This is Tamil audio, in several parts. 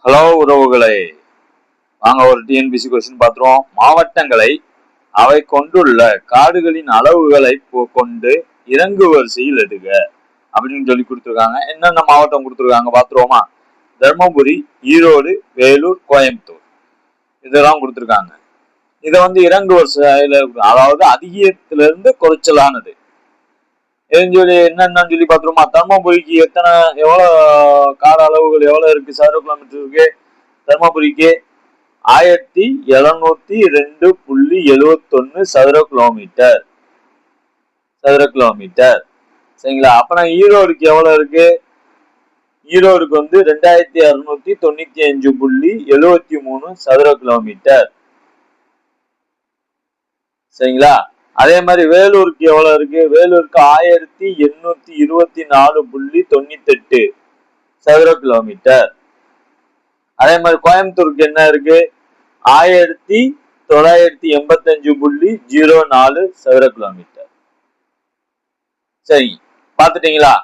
ஹலோ உறவுகளே, வாங்க ஒரு டிஎன்பிசி கொஸ்டின் பார்த்துருவோம். மாவட்டங்களை அவை கொண்டுள்ள காடுகளின் அளவுகளை கொண்டு இறங்கு வரிசையில் எடுக அப்படின்னு சொல்லி கொடுத்துருக்காங்க. என்னென்ன மாவட்டம் கொடுத்துருக்காங்க பார்த்துருவோமா? தர்மபுரி, ஈரோடு, வேலூர், கோயம்புத்தூர் இதெல்லாம் கொடுத்துருக்காங்க. இதை இறங்கு வரிசையில, அதாவது அதிகத்திலிருந்து குறைச்சலானது சொல்லி என்னன்னு சொல்லி பார்த்துருமா? தர்மபுரிக்கு எவ்வளவு கால அளவுகள் எவ்வளவு இருக்கு? சதுர கிலோமீட்டர் இருக்கு. தர்மபுரிக்கு 1702.71 சதுர கிலோமீட்டர் சரிங்களா? அப்ப ஈரோடுக்கு எவ்வளவு இருக்கு? ஈரோடுக்கு 2695.73 சதுர கிலோமீட்டர் சரிங்களா? அதே மாதிரி வேலூருக்கு எவ்வளவு இருக்கு? வேலூருக்கு 1824.98 சதுர கிலோமீட்டர். அதே மாதிரி கோயம்புத்தூருக்கு என்ன இருக்கு? 1985.04 சதுர கிலோமீட்டர். சரி, பாத்துட்டீங்களா?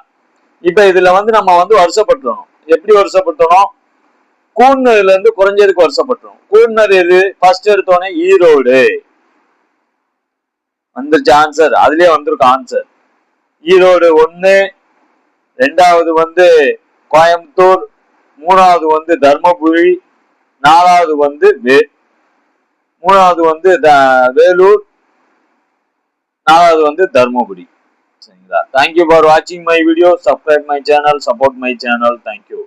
இப்ப இதுல நம்ம வருஷப்பட்டுறோம். எப்படி வருஷப்பட்டோம்? கூர்னர்ல இருந்து குறைஞ்சதுக்கு வருஷப்பட்டுறோம். கூர்னர் எது? ஃபர்ஸ்ட் எடுத்தோன்னே ஈரோடு வந்துருச்சு ஆன்சர். அதுலயே வந்திருக்கும் ஆன்சர். ஈரோடு 1, ரெண்டாவது கோயம்புத்தூர், மூணாவது தர்மபுரி, நாலாவது மூணாவது வேலூர், நாலாவது தர்மபுரி. சரிங்களா? தேங்க்யூ ஃபார் வாட்சிங் my video. Subscribe my channel, support my channel. Thank you.